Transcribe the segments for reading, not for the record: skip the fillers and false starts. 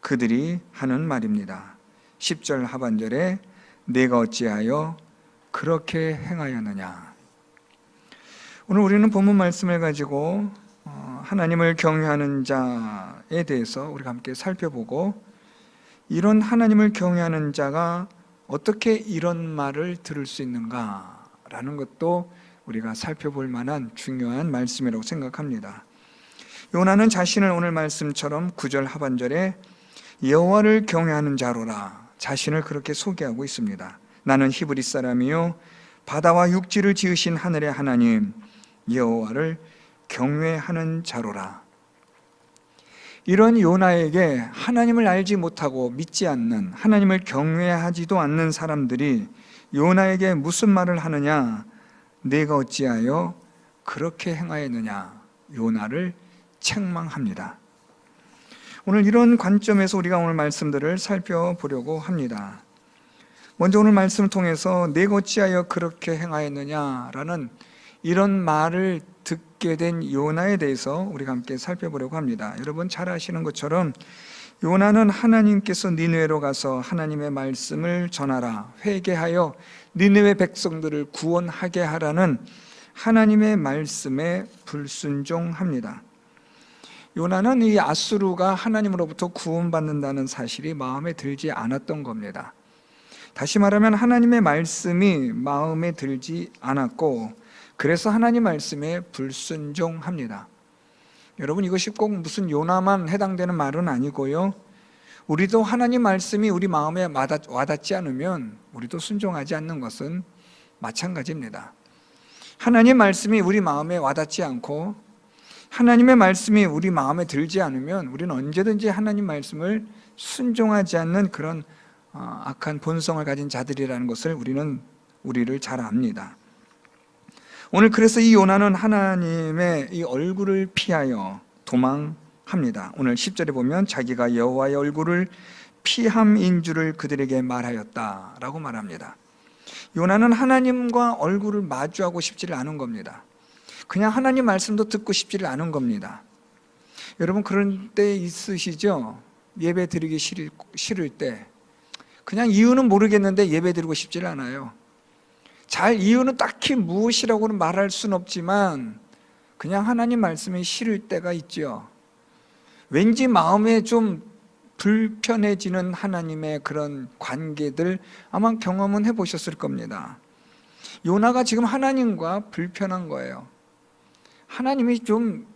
그들이 하는 말입니다. 10절 하반절에 내가 어찌하여 그렇게 행하였느냐. 오늘 우리는 본문 말씀을 가지고 하나님을 경외하는 자에 대해서 우리가 함께 살펴보고, 이런 하나님을 경외하는 자가 어떻게 이런 말을 들을 수 있는가라는 것도 우리가 살펴볼 만한 중요한 말씀이라고 생각합니다. 요나는 자신을 오늘 말씀처럼 9절 하반절에 여호와를 경외하는 자로라 자신을 그렇게 소개하고 있습니다. 나는 히브리 사람이요 바다와 육지를 지으신 하늘의 하나님 여호와를 경외하는 자로라. 이런 요나에게 하나님을 알지 못하고 믿지 않는, 하나님을 경외하지도 않는 사람들이 요나에게 무슨 말을 하느냐? 내가 어찌하여 그렇게 행하였느냐? 요나를 책망합니다. 오늘 이런 관점에서 우리가 오늘 말씀들을 살펴보려고 합니다. 먼저 오늘 말씀을 통해서 내가 어찌하여 그렇게 행하였느냐라는 이런 말을 듣게 된 요나에 대해서 우리가 함께 살펴보려고 합니다. 여러분 잘 아시는 것처럼 요나는 하나님께서 니느웨로 가서 하나님의 말씀을 전하라, 회개하여 니느웨 백성들을 구원하게 하라는 하나님의 말씀에 불순종합니다. 요나는 이 아수르가 하나님으로부터 구원받는다는 사실이 마음에 들지 않았던 겁니다. 다시 말하면 하나님의 말씀이 마음에 들지 않았고, 그래서 하나님 말씀에 불순종합니다. 여러분 이것이 꼭 무슨 요나만 해당되는 말은 아니고요, 우리도 하나님 말씀이 우리 마음에 와닿지 않으면 우리도 순종하지 않는 것은 마찬가지입니다. 하나님 말씀이 우리 마음에 와닿지 않고 하나님의 말씀이 우리 마음에 들지 않으면 우리는 언제든지 하나님 말씀을 순종하지 않는 그런 악한 본성을 가진 자들이라는 것을 우리를 잘 압니다. 오늘 그래서 이 요나는 하나님의 이 얼굴을 피하여 도망합니다. 오늘 10절에 보면 자기가 여호와의 얼굴을 피함인 줄을 그들에게 말하였다라고 말합니다. 요나는 하나님과 얼굴을 마주하고 싶지를 않은 겁니다. 그냥 하나님 말씀도 듣고 싶지를 않은 겁니다. 여러분 그런 때 있으시죠? 예배 드리기 싫을 때 그냥 이유는 모르겠는데 예배 드리고 싶지를 않아요. 이유는 딱히 무엇이라고는 말할 수는 없지만 그냥 하나님 말씀이 싫을 때가 있죠. 왠지 마음에 좀 불편해지는 하나님의 그런 관계들 아마 경험은 해보셨을 겁니다. 요나가 지금 하나님과 불편한 거예요. 하나님이 좀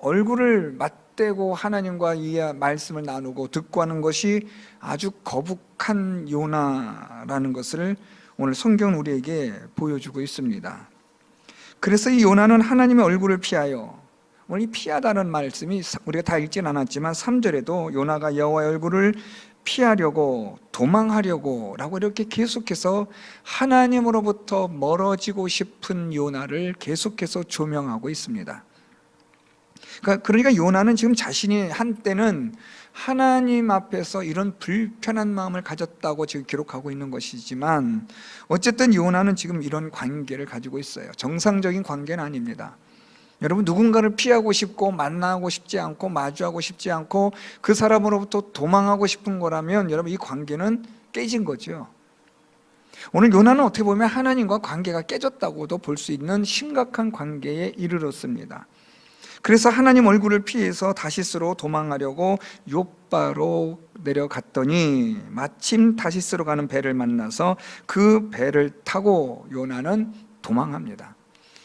얼굴을 맞대고 하나님과 이 말씀을 나누고 듣고 하는 것이 아주 거북한 요나라는 것을 오늘 성경은 우리에게 보여주고 있습니다. 그래서 이 요나는 하나님의 얼굴을 피하여, 오늘 이 피하다는 말씀이 우리가 다 읽진 않았지만 3절에도 요나가 여호와의 얼굴을 피하려고 도망하려고 라고 이렇게 계속해서 하나님으로부터 멀어지고 싶은 요나를 계속해서 조명하고 있습니다. 그러니까 요나는 지금 자신이 한때는 하나님 앞에서 이런 불편한 마음을 가졌다고 지금 기록하고 있는 것이지만, 어쨌든 요나는 지금 이런 관계를 가지고 있어요. 정상적인 관계는 아닙니다. 여러분 누군가를 피하고 싶고 만나고 싶지 않고 마주하고 싶지 않고 그 사람으로부터 도망하고 싶은 거라면 여러분 이 관계는 깨진 거죠. 오늘 요나는 어떻게 보면 하나님과 관계가 깨졌다고도 볼 수 있는 심각한 관계에 이르렀습니다. 그래서 하나님 얼굴을 피해서 다시스로 도망하려고 욥바로 내려갔더니 마침 다시스로 가는 배를 만나서 그 배를 타고 요나는 도망합니다.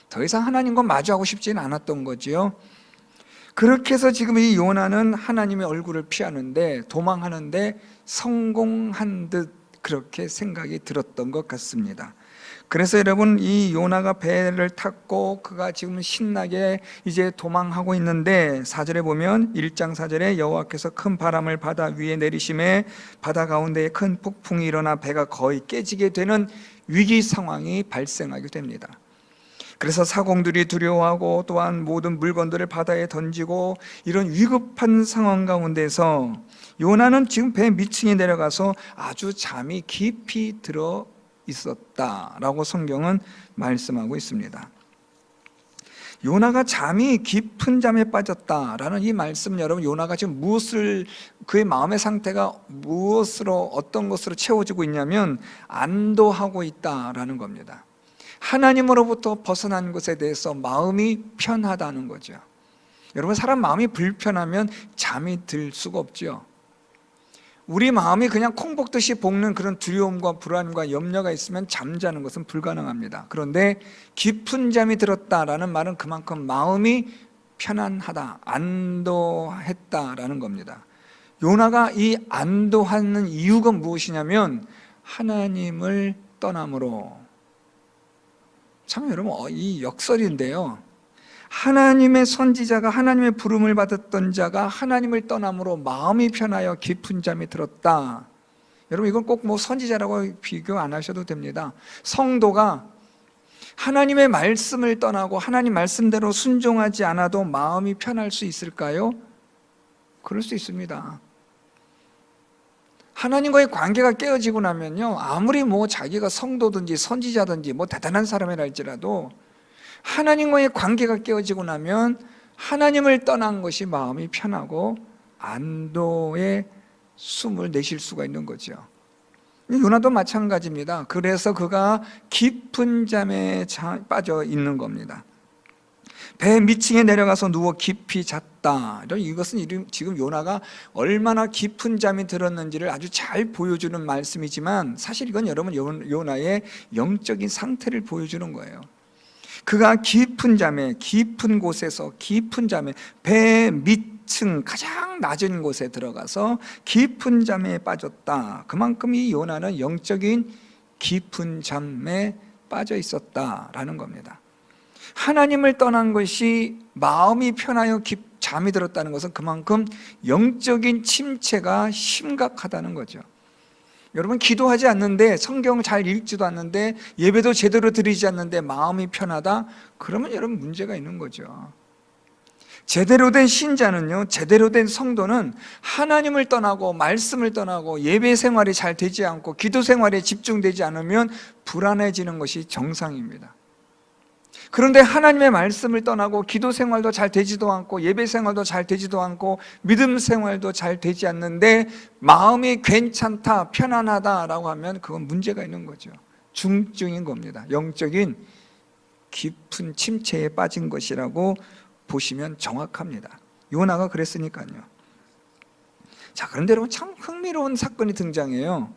더 이상 하나님과 마주하고 싶지는 않았던 거지요. 그렇게 해서 지금 이 요나는 하나님의 얼굴을 피하는데, 도망하는데 성공한 듯 그렇게 생각이 들었던 것 같습니다. 그래서 여러분 이 요나가 배를 탔고 그가 지금 신나게 이제 도망하고 있는데 4절에 보면 1장 4절에 여호와께서 큰 바람을 바다 위에 내리심에 바다 가운데에 큰 폭풍이 일어나 배가 거의 깨지게 되는 위기 상황이 발생하게 됩니다. 그래서 사공들이 두려워하고 또한 모든 물건들을 바다에 던지고 이런 위급한 상황 가운데서 요나는 지금 배 밑층에 내려가서 아주 잠이 깊이 들어 있었다라고 성경은 말씀하고 있습니다. 요나가 잠이 깊은 잠에 빠졌다라는 이 말씀, 여러분, 요나가 지금 무엇을, 그의 마음의 상태가 무엇으로, 어떤 것으로 채워지고 있냐면 안도하고 있다라는 겁니다. 하나님으로부터 벗어난 것에 대해서 마음이 편하다는 거죠. 여러분, 사람 마음이 불편하면 잠이 들 수가 없죠. 우리 마음이 그냥 콩 볶듯이 볶는 그런 두려움과 불안과 염려가 있으면 잠자는 것은 불가능합니다. 그런데 깊은 잠이 들었다라는 말은 그만큼 마음이 편안하다, 안도했다라는 겁니다. 요나가 이 안도하는 이유가 무엇이냐면 하나님을 떠남으로. 참 여러분, 이 역설인데요, 하나님의 선지자가, 하나님의 부름을 받았던 자가 하나님을 떠남으로 마음이 편하여 깊은 잠이 들었다. 여러분, 이건 꼭 뭐 선지자라고 비교 안 하셔도 됩니다. 성도가 하나님의 말씀을 떠나고 하나님 말씀대로 순종하지 않아도 마음이 편할 수 있을까요? 그럴 수 있습니다. 하나님과의 관계가 깨어지고 나면요, 아무리 뭐 자기가 성도든지 선지자든지 뭐 대단한 사람이라 할지라도 하나님과의 관계가 깨어지고 나면 하나님을 떠난 것이 마음이 편하고 안도의 숨을 내쉴 수가 있는 거죠. 요나도 마찬가지입니다. 그래서 그가 깊은 잠에 빠져 있는 겁니다. 배 밑층에 내려가서 누워 깊이 잤다. 이것은 지금 요나가 얼마나 깊은 잠이 들었는지를 아주 잘 보여주는 말씀이지만 사실 이건 여러분 요나의 영적인 상태를 보여주는 거예요. 그가 깊은 잠에, 깊은 곳에서, 깊은 잠에, 배 밑층 가장 낮은 곳에 들어가서 깊은 잠에 빠졌다. 그만큼 이 요나는 영적인 깊은 잠에 빠져 있었다라는 겁니다. 하나님을 떠난 것이 마음이 편하여 잠이 들었다는 것은 그만큼 영적인 침체가 심각하다는 거죠. 여러분, 기도하지 않는데, 성경 잘 읽지도 않는데, 예배도 제대로 드리지 않는데 마음이 편하다? 그러면 여러분 문제가 있는 거죠. 제대로 된 신자는요, 제대로 된 성도는 하나님을 떠나고 말씀을 떠나고 예배 생활이 잘 되지 않고 기도 생활에 집중되지 않으면 불안해지는 것이 정상입니다. 그런데 하나님의 말씀을 떠나고 기도 생활도 잘 되지도 않고 예배 생활도 잘 되지도 않고 믿음 생활도 잘 되지 않는데 마음이 괜찮다, 편안하다라고 하면 그건 문제가 있는 거죠. 중증인 겁니다. 영적인 깊은 침체에 빠진 것이라고 보시면 정확합니다. 요나가 그랬으니까요. 자, 그런데 여러분, 참 흥미로운 사건이 등장해요.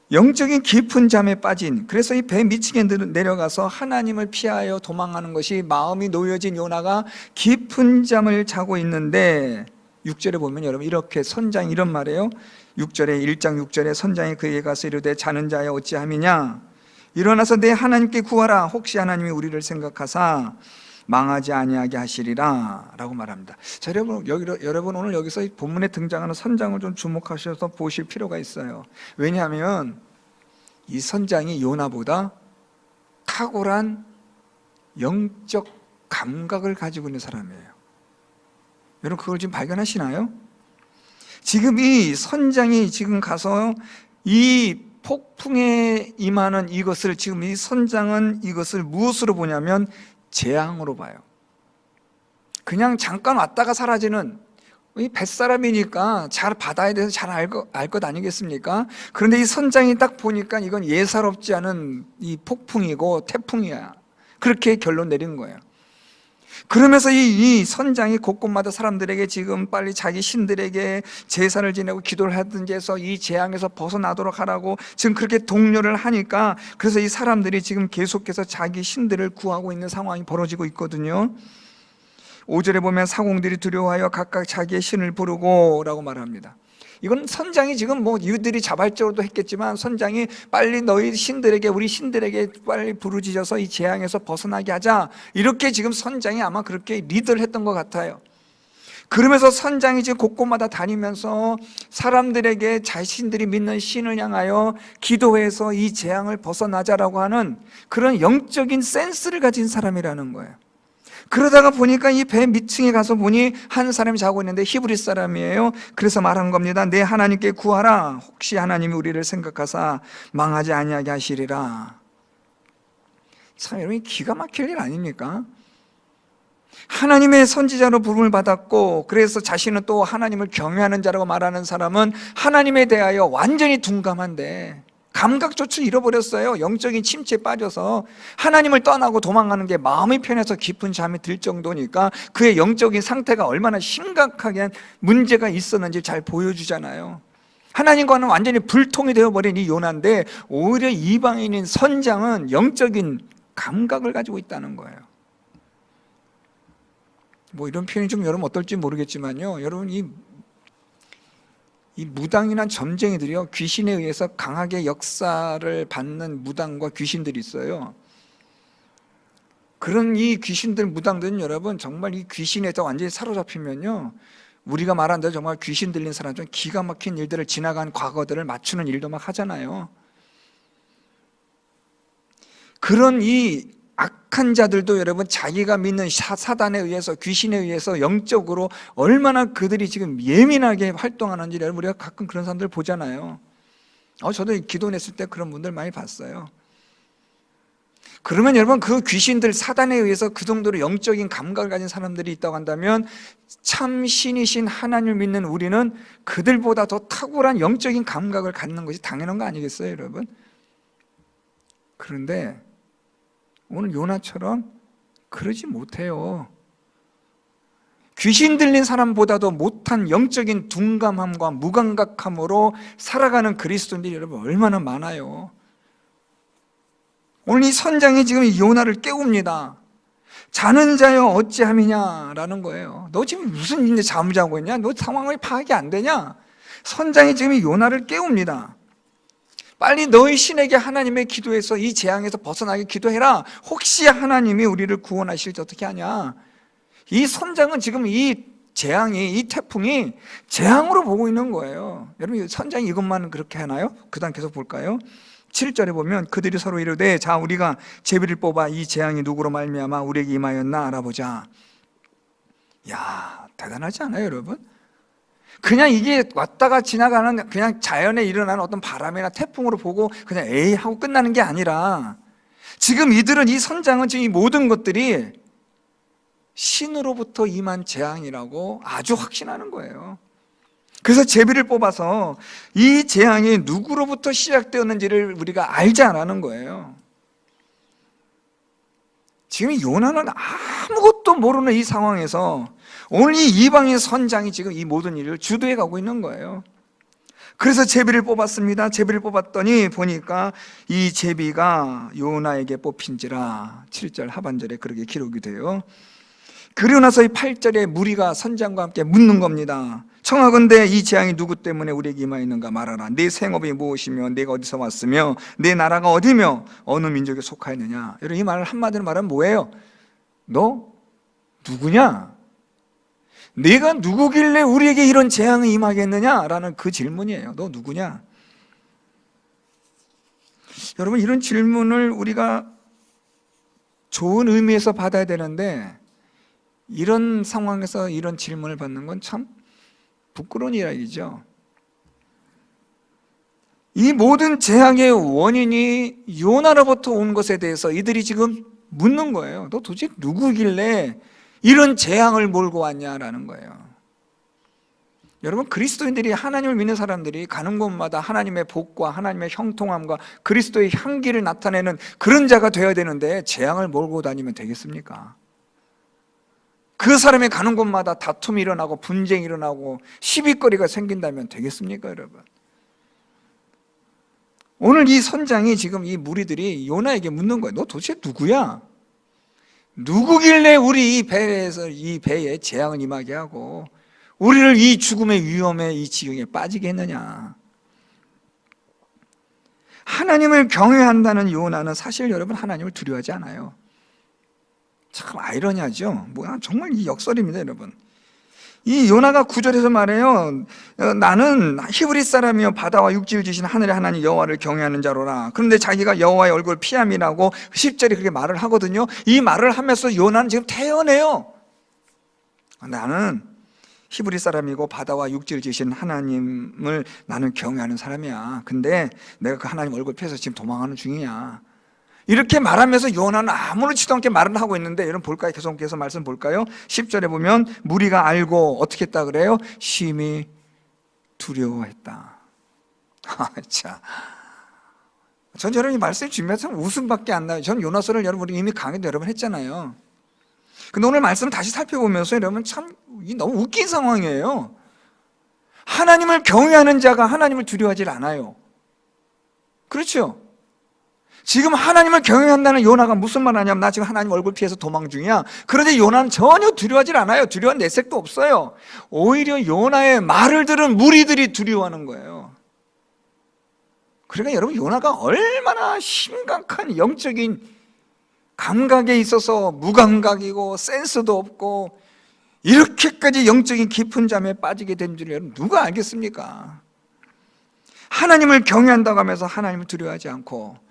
영적인 깊은 잠에 빠진, 그래서 이 배 밑층에 내려가서 하나님을 피하여 도망하는 것이 마음이 놓여진 요나가 깊은 잠을 자고 있는데 6절에 보면 여러분 이렇게 선장이 이런 말이에요. 6절에 1장 6절에 선장이 그에게 가서 이르되 자는 자여 어찌함이냐, 일어나서 내 하나님께 구하라. 혹시 하나님이 우리를 생각하사 망하지 아니하게 하시리라 라고 말합니다. 자, 여러분 오늘 여기서 이 본문에 등장하는 선장을 좀 주목하셔서 보실 필요가 있어요. 왜냐하면 이 선장이 요나보다 탁월한 영적 감각을 가지고 있는 사람이에요. 여러분 그걸 지금 발견하시나요? 지금 이 선장이 지금 가서 이 폭풍에 임하는 이것을, 지금 이 선장은 이것을 무엇으로 보냐면 재앙으로 봐요. 그냥 잠깐 왔다가 사라지는, 이 뱃사람이니까 잘 바다에 대해서 잘 알 것 아니겠습니까? 그런데 이 선장이 딱 보니까 이건 예사롭지 않은 이 폭풍이고 태풍이야. 그렇게 결론 내린 거예요. 그러면서 이 선장이 곳곳마다 사람들에게 지금 빨리 자기 신들에게 제사를 지내고 기도를 하든지 해서 이 재앙에서 벗어나도록 하라고 지금 그렇게 독려를 하니까, 그래서 이 사람들이 지금 계속해서 자기 신들을 구하고 있는 상황이 벌어지고 있거든요. 5절에 보면 사공들이 두려워하여 각각 자기의 신을 부르고 라고 말합니다. 이건 선장이 지금 뭐 이들이 자발적으로도 했겠지만 선장이 빨리 너희 신들에게, 우리 신들에게 빨리 부르짖어서 이 재앙에서 벗어나게 하자, 이렇게 지금 선장이 아마 그렇게 리드를 했던 것 같아요. 그러면서 선장이 지금 곳곳마다 다니면서 사람들에게 자신들이 믿는 신을 향하여 기도해서 이 재앙을 벗어나자라고 하는 그런 영적인 센스를 가진 사람이라는 거예요. 그러다가 보니까 이 배 밑층에 가서 보니 한 사람이 자고 있는데 히브리 사람이에요. 그래서 말한 겁니다. 내 하나님께 구하라. 혹시 하나님이 우리를 생각하사 망하지 아니하게 하시리라. 참 여러분, 기가 막힐 일 아닙니까? 하나님의 선지자로 부름을 받았고 그래서 자신은 또 하나님을 경외하는 자라고 말하는 사람은 하나님에 대하여 완전히 둔감한데 감각조차 잃어버렸어요. 영적인 침체에 빠져서 하나님을 떠나고 도망가는 게 마음이 편해서 깊은 잠이 들 정도니까 그의 영적인 상태가 얼마나 심각하게 문제가 있었는지 잘 보여주잖아요. 하나님과는 완전히 불통이 되어버린 이 요나인데 오히려 이방인인 선장은 영적인 감각을 가지고 있다는 거예요. 뭐 이런 표현이 좀 여러분 어떨지 모르겠지만요, 여러분 이 무당이나 점쟁이들이요, 귀신에 의해서 강하게 역사를 받는 무당과 귀신들이 있어요. 그런 이 귀신들, 무당들은 여러분 정말 이 귀신에서 완전히 사로잡히면요, 우리가 말한 대로 정말 귀신 들린 사람들은 기가 막힌 일들을, 지나간 과거들을 맞추는 일도 막 하잖아요. 그런 이 악한 자들도 여러분 자기가 믿는 사단에 의해서, 귀신에 의해서 영적으로 얼마나 그들이 지금 예민하게 활동하는지 여러분 우리가 가끔 그런 사람들 보잖아요. 저도 기도했을 때 그런 분들 많이 봤어요. 그러면 여러분 그 귀신들, 사단에 의해서 그 정도로 영적인 감각을 가진 사람들이 있다고 한다면 참 신이신 하나님을 믿는 우리는 그들보다 더 탁월한 영적인 감각을 갖는 것이 당연한 거 아니겠어요, 여러분? 그런데 오늘 요나처럼 그러지 못해요. 귀신 들린 사람보다도 못한 영적인 둔감함과 무감각함으로 살아가는 그리스도인들이 여러분 얼마나 많아요. 오늘 이 선장이 지금 이 요나를 깨웁니다. 자는 자여 어찌함이냐라는 거예요. 너 지금 무슨 일인데 잠을 자고 있냐? 너 상황이 파악이 안 되냐? 선장이 지금 이 요나를 깨웁니다. 빨리 너희 신에게 하나님의 기도해서 이 재앙에서 벗어나게 기도해라. 혹시 하나님이 우리를 구원하실지 어떻게 하냐? 이 선장은 지금 이 재앙이, 이 태풍이 재앙으로 보고 있는 거예요. 여러분 선장이 이것만 그렇게 하나요? 그 다음 계속 볼까요? 7절에 보면 그들이 서로 이르되 자 우리가 제비를 뽑아 이 재앙이 누구로 말미암아 우리에게 임하였나 알아보자. 야, 대단하지 않아요, 여러분? 그냥 이게 왔다가 지나가는 그냥 자연에 일어나는 어떤 바람이나 태풍으로 보고 그냥 에이 하고 끝나는 게 아니라 지금 이들은, 이 선장은 지금 이 모든 것들이 신으로부터 임한 재앙이라고 아주 확신하는 거예요. 그래서 제비를 뽑아서 이 재앙이 누구로부터 시작되었는지를 우리가 알자라는 거예요. 지금 요나는 아무것도 모르는 이 상황에서 오늘 이 이방인 선장이 지금 이 모든 일을 주도해 가고 있는 거예요. 그래서 제비를 뽑았습니다. 제비를 뽑았더니 보니까 이 제비가 요나에게 뽑힌지라. 7절 하반절에 그렇게 기록이 돼요. 그리고 나서 이 8절에 무리가 선장과 함께 묻는 겁니다. 청하건대 이 재앙이 누구 때문에 우리에게 임하였는가 말하라. 네 생업이 무엇이며 내가 어디서 왔으며 내 나라가 어디며 어느 민족에 속하였느냐. 여러분 이 말을 한마디로 말하면 뭐예요? 너 누구냐? 네가 누구길래 우리에게 이런 재앙이 임하겠느냐라는 그 질문이에요. 너 누구냐? 여러분 이런 질문을 우리가 좋은 의미에서 받아야 되는데 이런 상황에서 이런 질문을 받는 건 참 부끄러운 이야기죠. 이 모든 재앙의 원인이 요나로부터 온 것에 대해서 이들이 지금 묻는 거예요. 너 도대체 누구길래 이런 재앙을 몰고 왔냐라는 거예요. 여러분 그리스도인들이, 하나님을 믿는 사람들이 가는 곳마다 하나님의 복과 하나님의 형통함과 그리스도의 향기를 나타내는 그런 자가 되어야 되는데 재앙을 몰고 다니면 되겠습니까? 그 사람이 가는 곳마다 다툼이 일어나고 분쟁이 일어나고 시비거리가 생긴다면 되겠습니까, 여러분? 오늘 이 선장이, 지금 이 무리들이 요나에게 묻는 거예요. 너 도대체 누구야? 누구길래 우리 이 배에 재앙을 임하게 하고 우리를 이 죽음의 위험에, 이 지경에 빠지게 했느냐? 하나님을 경외한다는 요나는 사실 여러분 하나님을 두려워하지 않아요. 참 아이러니하죠. 정말 이 역설입니다, 여러분. 이 요나가 9절에서 말해요. 나는 히브리 사람이요 바다와 육지를 지신 하늘의 하나님 여호와를 경외하는 자로라. 그런데 자기가 여호와의 얼굴을 피함이라고 10절에 그렇게 말을 하거든요. 이 말을 하면서 요나는 지금 태연해요. 나는 히브리 사람이고 바다와 육지를 지신 하나님을 나는 경외하는 사람이야. 근데 내가 그 하나님 얼굴 피해서 지금 도망하는 중이야. 이렇게 말하면서 요나는 아무렇지도 않게 말을 하고 있는데, 여러분 볼까요? 계속해서 말씀 볼까요? 10절에 보면 무리가 알고 어떻게 했다 그래요? 심히 두려워했다. 자, 전 여러분 이 말씀이 준비해서 웃음밖에 안 나요. 전 요나서를 여러분 이미 강의도 여러 번 했잖아요. 근데 오늘 말씀을 다시 살펴보면서 여러분 참 너무 웃긴 상황이에요. 하나님을 경외하는 자가 하나님을 두려워하지 않아요. 그렇죠? 지금 하나님을 경외한다는 요나가 무슨 말 하냐면, 나 지금 하나님 얼굴 피해서 도망 중이야. 그런데 요나는 전혀 두려워하지 않아요. 두려워한 내색도 없어요. 오히려 요나의 말을 들은 무리들이 두려워하는 거예요. 그러니까 여러분, 요나가 얼마나 심각한 영적인 감각에 있어서 무감각이고 센스도 없고 이렇게까지 영적인 깊은 잠에 빠지게 된 줄 여러분 누가 알겠습니까? 하나님을 경외한다고 하면서 하나님을 두려워하지 않고,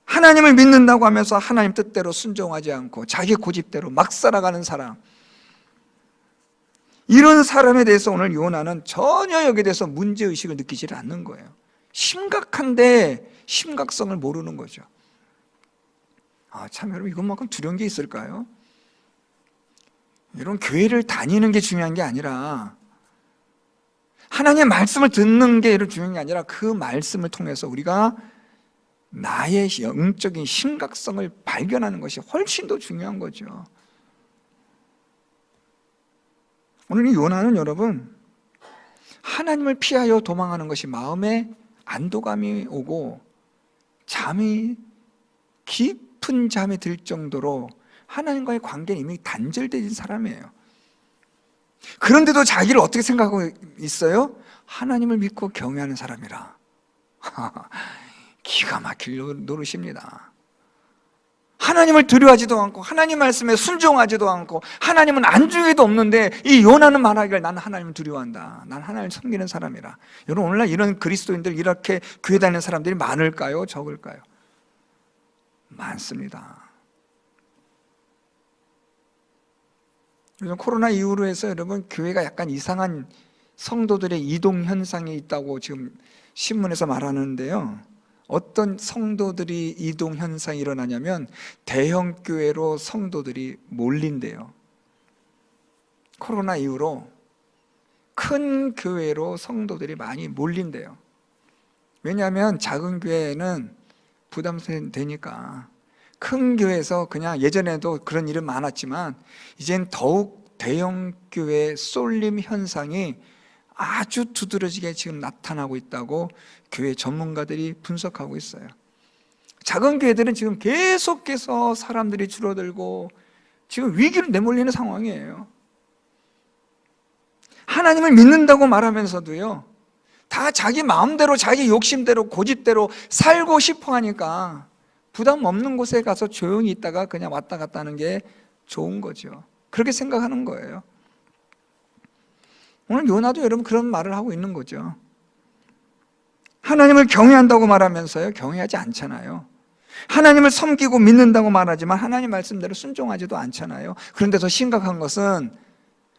하나님을 믿는다고 하면서 하나님 뜻대로 순종하지 않고 자기 고집대로 막 살아가는 사람, 이런 사람에 대해서 오늘 요나는 전혀 여기에 대해서 문제의식을 느끼지 않는 거예요. 심각한데 심각성을 모르는 거죠. 참 여러분, 이것만큼 두려운 게 있을까요? 여러분, 교회를 다니는 게 중요한 게 아니라, 하나님의 말씀을 듣는 게 중요한 게 아니라, 그 말씀을 통해서 우리가 나의 영적인 심각성을 발견하는 것이 훨씬 더 중요한 거죠. 오늘 이 요나는 여러분, 하나님을 피하여 도망하는 것이 마음에 안도감이 오고 잠이 깊은 잠이 들 정도로 하나님과의 관계는 이미 단절된 사람이에요. 그런데도 자기를 어떻게 생각하고 있어요? 하나님을 믿고 경외하는 사람이라. 기가 막힐 노릇입니다. 하나님을 두려워하지도 않고 하나님 말씀에 순종하지도 않고 하나님은 안중에도 없는데, 이 요나는 말하기를 나는 하나님을 두려워한다, 난 하나님을 섬기는 사람이라. 여러분, 오늘날 이런 그리스도인들, 이렇게 교회 다니는 사람들이 많을까요? 적을까요? 많습니다. 요즘 코로나 이후로 해서 여러분, 교회가 약간 이상한 성도들의 이동 현상이 있다고 지금 신문에서 말하는데요, 어떤 성도들이 이동 현상이 일어나냐면 대형 교회로 성도들이 몰린대요. 코로나 이후로 큰 교회로 성도들이 많이 몰린대요. 왜냐하면 작은 교회는 부담되니까. 큰 교회에서 그냥, 예전에도 그런 일은 많았지만 이젠 더욱 대형 교회 쏠림 현상이 아주 두드러지게 지금 나타나고 있다고 교회 전문가들이 분석하고 있어요. 작은 교회들은 지금 계속해서 사람들이 줄어들고 지금 위기로 내몰리는 상황이에요. 하나님을 믿는다고 말하면서도요, 다 자기 마음대로 자기 욕심대로 고집대로 살고 싶어 하니까 부담 없는 곳에 가서 조용히 있다가 그냥 왔다 갔다 하는 게 좋은 거죠. 그렇게 생각하는 거예요. 오늘 요나도 여러분 그런 말을 하고 있는 거죠. 하나님을 경외한다고 말하면서요, 경외하지 않잖아요. 하나님을 섬기고 믿는다고 말하지만 하나님 말씀대로 순종하지도 않잖아요. 그런데 더 심각한 것은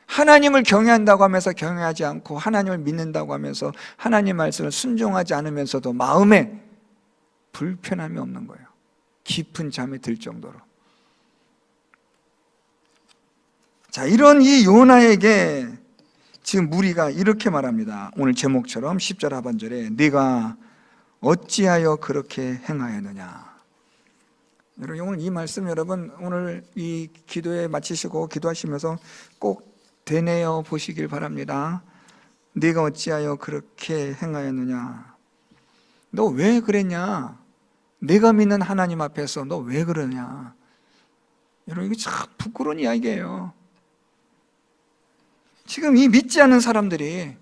하나님을 경외한다고 하면서 경외하지 않고 하나님을 믿는다고 하면서 하나님 말씀을 순종하지 않으면서도 마음에 불편함이 없는 거예요. 깊은 잠이 들 정도로. 자, 이런 이 요나에게 지금 무리가 이렇게 말합니다. 오늘 제목처럼 10절 하반절에 네가 어찌하여 그렇게 행하였느냐. 여러분, 오늘 이 말씀 여러분 오늘 이 기도에 마치시고 기도하시면서 꼭 되뇌어 보시길 바랍니다. 네가 어찌하여 그렇게 행하였느냐. 너 왜 그랬냐? 내가 믿는 하나님 앞에서 너 왜 그러냐? 여러분, 이게 참 부끄러운 이야기예요. 지금 이 믿지 않는 사람들이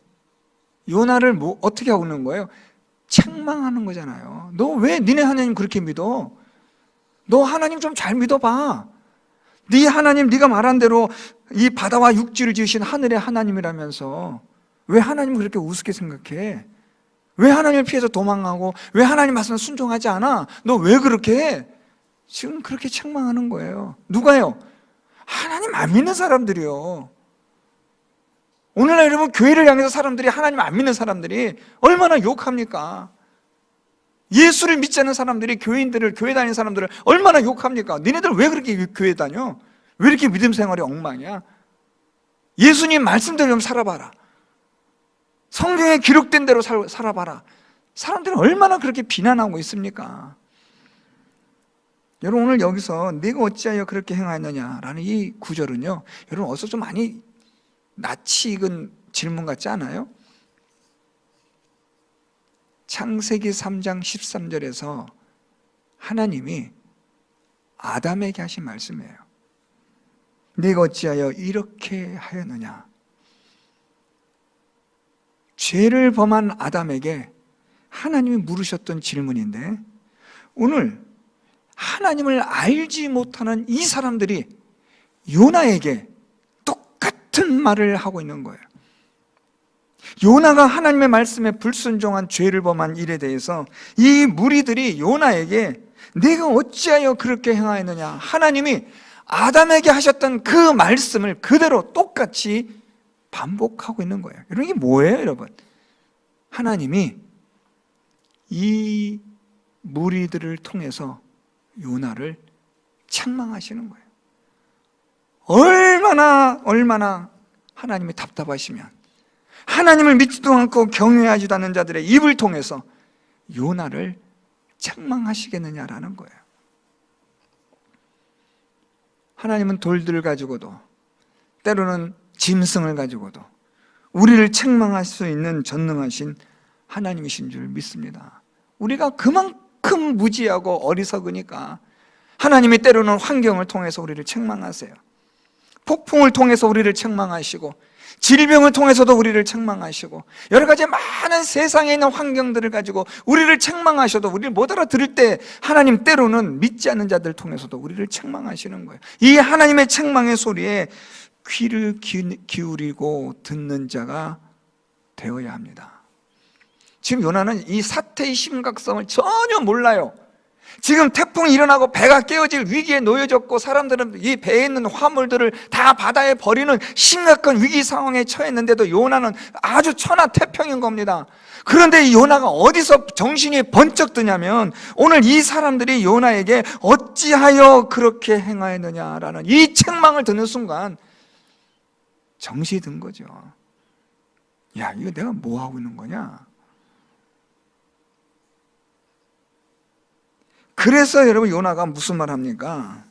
요나를 어떻게 하고 있는 거예요? 책망하는 거잖아요. 너 왜 니네 하나님 그렇게 믿어? 너 하나님 좀 잘 믿어봐. 네 하나님, 네가 말한 대로 이 바다와 육지를 지으신 하늘의 하나님이라면서 왜 하나님을 그렇게 우습게 생각해? 왜 하나님을 피해서 도망가고 왜 하나님 말씀을 순종하지 않아? 너 왜 그렇게 해? 지금 그렇게 책망하는 거예요. 누가요? 하나님 안 믿는 사람들이요. 오늘날 여러분, 교회를 향해서 사람들이, 하나님 안 믿는 사람들이 얼마나 욕합니까? 예수를 믿지 않는 사람들이 교인들을, 교회 다니는 사람들을 얼마나 욕합니까? 니네들 왜 그렇게 교회 다녀? 왜 이렇게 믿음 생활이 엉망이야? 예수님 말씀대로 좀 살아봐라. 성경에 기록된 대로 살아봐라. 사람들은 얼마나 그렇게 비난하고 있습니까? 여러분, 오늘 여기서 네가 어찌하여 그렇게 행하였느냐라는 이 구절은요, 여러분 어디서 좀 많이 낯이 익은 질문 같지 않아요? 창세기 3장 13절에서 하나님이 아담에게 하신 말씀이에요. 네가 어찌하여 이렇게 하였느냐. 죄를 범한 아담에게 하나님이 물으셨던 질문인데, 오늘 하나님을 알지 못하는 이 사람들이 요나에게 똑같은 말을 하고 있는 거예요. 요나가 하나님의 말씀에 불순종한 죄를 범한 일에 대해서 이 무리들이 요나에게 네가 어찌하여 그렇게 행하였느냐, 하나님이 아담에게 하셨던 그 말씀을 그대로 똑같이 반복하고 있는 거예요. 여러분, 이게 뭐예요, 여러분? 하나님이 이 무리들을 통해서 요나를 책망하시는 거예요. 얼마나 하나님이 답답하시면 하나님을 믿지도 않고 경외하지도 않는 자들의 입을 통해서 요나를 책망하시겠느냐라는 거예요. 하나님은 돌들을 가지고도, 때로는 짐승을 가지고도 우리를 책망할 수 있는 전능하신 하나님이신 줄 믿습니다. 우리가 그만큼 무지하고 어리석으니까 하나님이 때로는 환경을 통해서 우리를 책망하세요. 폭풍을 통해서 우리를 책망하시고, 질병을 통해서도 우리를 책망하시고, 여러 가지 많은 세상에 있는 환경들을 가지고 우리를 책망하셔도 우리를 못 알아들을 때 하나님 때로는 믿지 않는 자들 통해서도 우리를 책망하시는 거예요. 이 하나님의 책망의 소리에 귀를 기울이고 듣는 자가 되어야 합니다. 지금 요나는 이 사태의 심각성을 전혀 몰라요. 지금 태풍이 일어나고 배가 깨어질 위기에 놓여졌고, 사람들은 이 배에 있는 화물들을 다 바다에 버리는 심각한 위기 상황에 처했는데도 요나는 아주 천하태평인 겁니다. 그런데 이 요나가 어디서 정신이 번쩍 드냐면, 오늘 이 사람들이 요나에게 어찌하여 그렇게 행하였느냐라는 이 책망을 듣는 순간 정신이 든 거죠. 야, 이거 내가 뭐 하고 있는 거냐? 그래서 여러분, 요나가 무슨 말 합니까?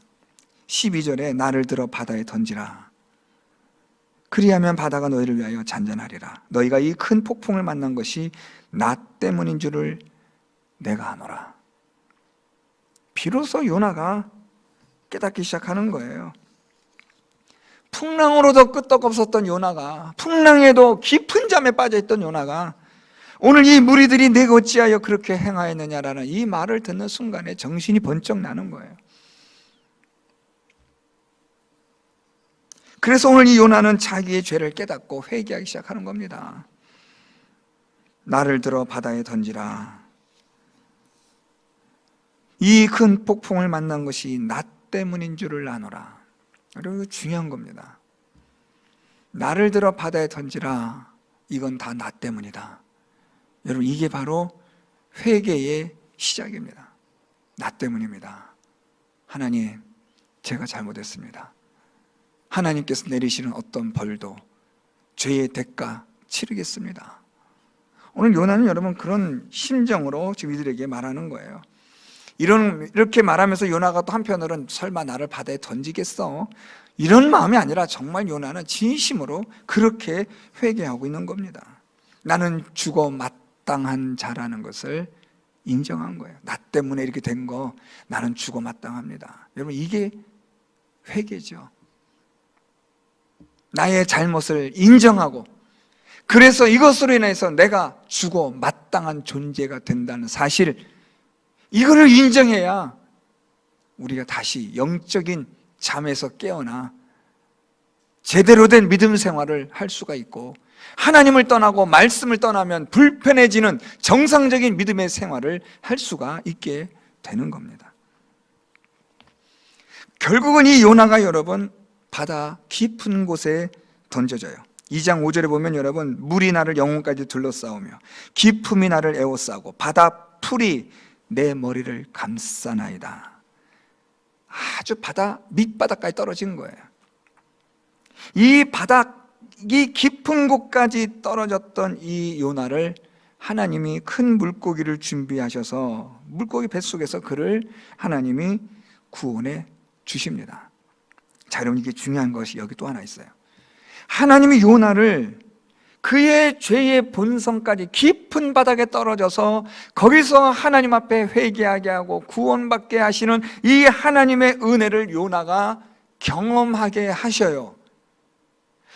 12절에 나를 들어 바다에 던지라. 그리하면 바다가 너희를 위하여 잔잔하리라. 너희가 이 큰 폭풍을 만난 것이 나 때문인 줄을 내가 아노라. 비로소 요나가 깨닫기 시작하는 거예요. 풍랑으로도 끄떡없었던 요나가, 풍랑에도 깊은 잠에 빠져있던 요나가 오늘 이 무리들이 내가 어찌하여 그렇게 행하였느냐라는 이 말을 듣는 순간에 정신이 번쩍 나는 거예요. 그래서 오늘 이 요나는 자기의 죄를 깨닫고 회개하기 시작하는 겁니다. 나를 들어 바다에 던지라. 이 큰 폭풍을 만난 것이 나 때문인 줄을 아노라. 여러분, 이거 중요한 겁니다. 나를 들어 바다에 던지라. 이건 다 나 때문이다. 여러분, 이게 바로 회개의 시작입니다. 나 때문입니다. 하나님, 제가 잘못했습니다. 하나님께서 내리시는 어떤 벌도 죄의 대가 치르겠습니다. 오늘 요나는 여러분 그런 심정으로 지금 이들에게 말하는 거예요. 이렇게 말하면서 요나가 또 한편으로는 설마 나를 바다에 던지겠어? 이런 마음이 아니라 정말 요나는 진심으로 그렇게 회개하고 있는 겁니다. 나는 죽어 마땅한 자라는 것을 인정한 거예요. 나 때문에 이렇게 된 거 나는 죽어 마땅합니다. 여러분, 이게 회개죠. 나의 잘못을 인정하고, 그래서 이것으로 인해서 내가 죽어 마땅한 존재가 된다는 사실, 이거를 인정해야 우리가 다시 영적인 잠에서 깨어나 제대로 된 믿음 생활을 할 수가 있고, 하나님을 떠나고 말씀을 떠나면 불편해지는 정상적인 믿음의 생활을 할 수가 있게 되는 겁니다. 결국은 이 요나가 여러분 바다 깊은 곳에 던져져요. 2장 5절에 보면 여러분, 물이 나를 영혼까지 둘러싸우며 기품이 나를 에워싸고 바다 풀이 내 머리를 감싸나이다. 아주 바다 밑바닥까지 떨어진 거예요. 이 바닥이 깊은 곳까지 떨어졌던 이 요나를 하나님이 큰 물고기를 준비하셔서 물고기 뱃속에서 그를 하나님이 구원해 주십니다. 자, 여러분, 이게 중요한 것이 여기 또 하나 있어요. 하나님이 요나를 그의 죄의 본성까지 깊은 바닥에 떨어져서 거기서 하나님 앞에 회개하게 하고 구원받게 하시는 이 하나님의 은혜를 요나가 경험하게 하셔요.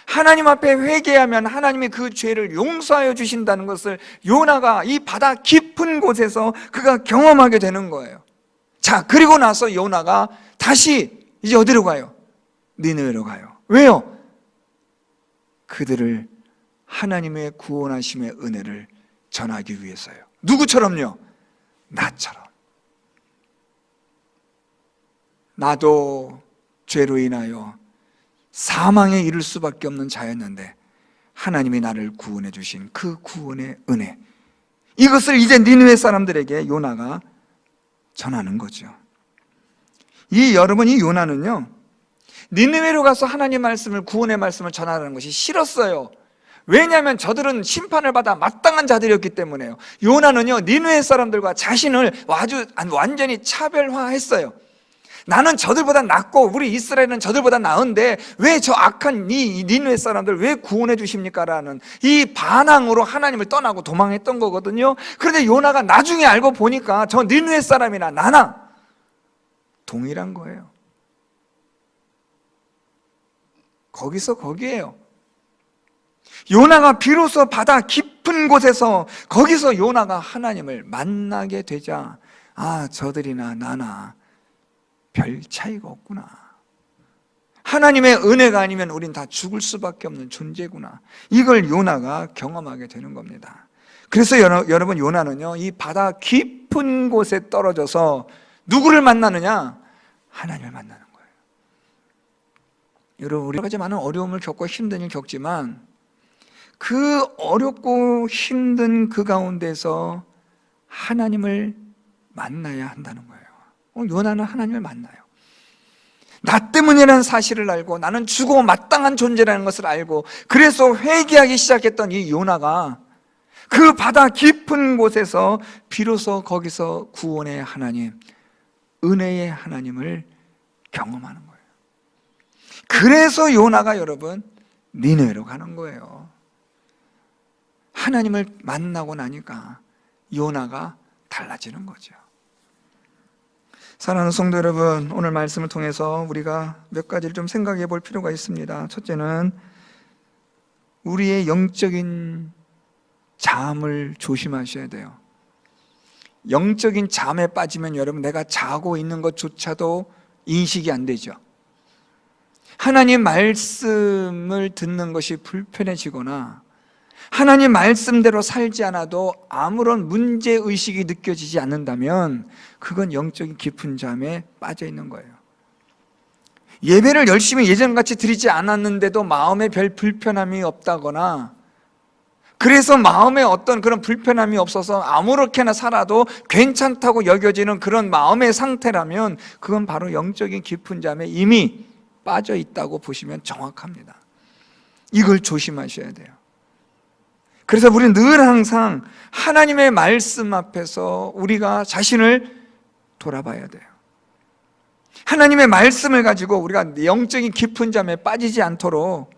하나님 앞에 회개하면 하나님이 그 죄를 용서하여 주신다는 것을 요나가 이 바다 깊은 곳에서 그가 경험하게 되는 거예요. 자, 그리고 나서 요나가 다시 이제 어디로 가요? 니느웨로 가요. 왜요? 그들을 하나님의 구원하심의 은혜를 전하기 위해서요. 누구처럼요? 나처럼. 나도 죄로 인하여 사망에 이를 수밖에 없는 자였는데 하나님이 나를 구원해 주신 그 구원의 은혜, 이것을 이제 니느웨 사람들에게 요나가 전하는 거죠. 여러분, 이 요나는요, 니느웨로 가서 하나님 말씀을, 구원의 말씀을 전하라는 것이 싫었어요. 왜냐하면 저들은 심판을 받아 마땅한 자들이었기 때문에요. 요나는요, 니느웨 사람들과 자신을 아주 완전히 차별화했어요. 나는 저들보다 낫고 우리 이스라엘은 저들보다 나은데 왜 저 악한 이 니느웨 사람들 왜 구원해 주십니까? 라는 이 반항으로 하나님을 떠나고 도망했던 거거든요. 그런데 요나가 나중에 알고 보니까 저 니느웨 사람이나 나나 동일한 거예요. 거기에요. 요나가 비로소 바다 깊은 곳에서 거기서 요나가 하나님을 만나게 되자, 아, 저들이나 나나 별 차이가 없구나. 하나님의 은혜가 아니면 우린 다 죽을 수밖에 없는 존재구나. 이걸 요나가 경험하게 되는 겁니다. 그래서 여러분, 요나는요, 이 바다 깊은 곳에 떨어져서 누구를 만나느냐? 하나님을 만나는 거예요. 여러분, 우리가 가지 많은 어려움을 겪고 힘든 일 겪지만 그 어렵고 힘든 그 가운데서 하나님을 만나야 한다는 거예요. 요나는 하나님을 만나요. 나 때문이라는 사실을 알고 나는 죽어 마땅한 존재라는 것을 알고 그래서 회개하기 시작했던 이 요나가 그 바다 깊은 곳에서 비로소 거기서 구원의 하나님, 은혜의 하나님을 경험하는 거예요. 그래서 요나가 여러분 니느웨로 가는 거예요. 하나님을 만나고 나니까 요나가 달라지는 거죠. 사랑하는 성도 여러분, 오늘 말씀을 통해서 우리가 몇 가지를 좀 생각해 볼 필요가 있습니다. 첫째는 우리의 영적인 잠을 조심하셔야 돼요. 영적인 잠에 빠지면 여러분, 내가 자고 있는 것조차도 인식이 안 되죠. 하나님 말씀을 듣는 것이 불편해지거나 하나님 말씀대로 살지 않아도 아무런 문제의식이 느껴지지 않는다면 그건 영적인 깊은 잠에 빠져 있는 거예요. 예배를 열심히 예전같이 드리지 않았는데도 마음에 별 불편함이 없다거나 그래서 마음에 어떤 그런 불편함이 없어서 아무렇게나 살아도 괜찮다고 여겨지는 그런 마음의 상태라면 그건 바로 영적인 깊은 잠에 이미 빠져 있다고 보시면 정확합니다. 이걸 조심하셔야 돼요. 그래서 우리는 늘 항상 하나님의 말씀 앞에서 우리가 자신을 돌아봐야 돼요. 하나님의 말씀을 가지고 우리가 영적인 깊은 잠에 빠지지 않도록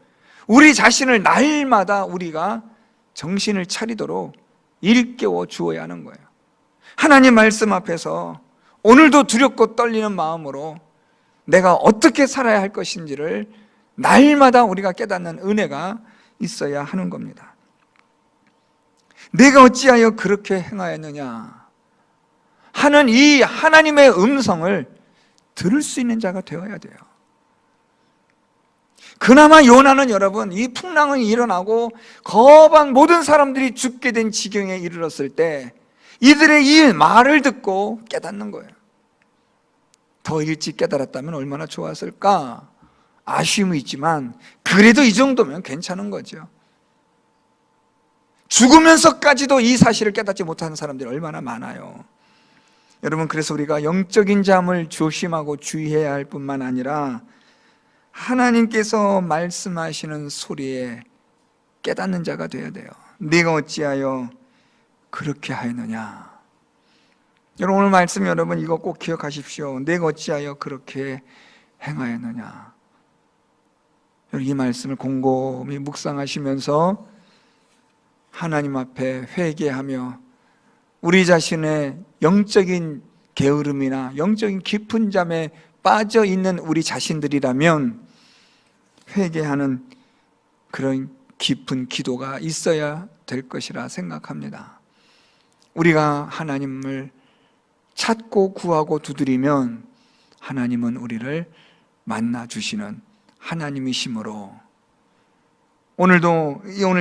우리 자신을 날마다 우리가 정신을 차리도록 일깨워 주어야 하는 거예요. 하나님 말씀 앞에서 오늘도 두렵고 떨리는 마음으로 내가 어떻게 살아야 할 것인지를 날마다 우리가 깨닫는 은혜가 있어야 하는 겁니다. 내가 어찌하여 그렇게 행하였느냐 하는 이 하나님의 음성을 들을 수 있는 자가 되어야 돼요. 그나마 요나는 여러분, 이 풍랑이 일어나고 거반 모든 사람들이 죽게 된 지경에 이르렀을 때 이들의 이 말을 듣고 깨닫는 거예요. 더 일찍 깨달았다면 얼마나 좋았을까? 아쉬움이 있지만 그래도 이 정도면 괜찮은 거죠. 죽으면서까지도 이 사실을 깨닫지 못하는 사람들이 얼마나 많아요. 여러분, 그래서 우리가 영적인 잠을 조심하고 주의해야 할 뿐만 아니라 하나님께서 말씀하시는 소리에 깨닫는 자가 되어야 돼요. 네가 어찌하여 그렇게 하였느냐. 여러분, 오늘 말씀 여러분 이거 꼭 기억하십시오. 내가 어찌하여 그렇게 행하였느냐. 여러분, 이 말씀을 곰곰이 묵상하시면서 하나님 앞에 회개하며 우리 자신의 영적인 게으름이나 영적인 깊은 잠에 빠져 있는 우리 자신들이라면 회개하는 그런 깊은 기도가 있어야 될 것이라 생각합니다. 우리가 하나님을 찾고 구하고 두드리면 하나님은 우리를 만나 주시는 하나님이시므로 오늘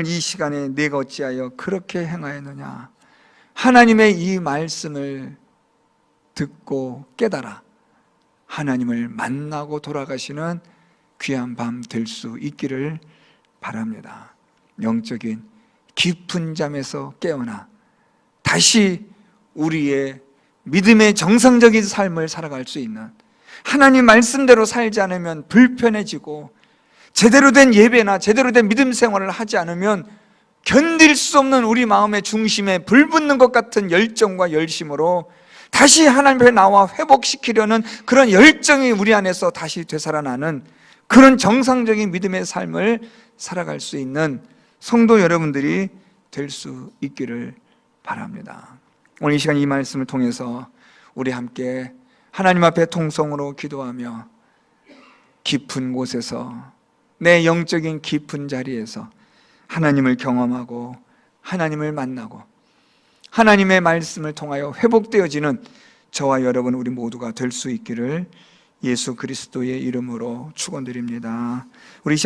이 시간에 내가 어찌하여 그렇게 행하였느냐, 하나님의 이 말씀을 듣고 깨달아 하나님을 만나고 돌아가시는 귀한 밤 될 수 있기를 바랍니다. 영적인 깊은 잠에서 깨어나 다시 우리의 믿음의 정상적인 삶을 살아갈 수 있는, 하나님 말씀대로 살지 않으면 불편해지고 제대로 된 예배나 제대로 된 믿음 생활을 하지 않으면 견딜 수 없는 우리 마음의 중심에 불붙는 것 같은 열정과 열심으로 다시 하나님 앞에 나와 회복시키려는 그런 열정이 우리 안에서 다시 되살아나는 그런 정상적인 믿음의 삶을 살아갈 수 있는 성도 여러분들이 될 수 있기를 바랍니다. 오늘 이 시간 이 말씀을 통해서 우리 함께 하나님 앞에 통성으로 기도하며 깊은 곳에서, 내 영적인 깊은 자리에서 하나님을 경험하고 하나님을 만나고 하나님의 말씀을 통하여 회복되어지는 저와 여러분 우리 모두가 될 수 있기를 예수 그리스도의 이름으로 축원드립니다. 우리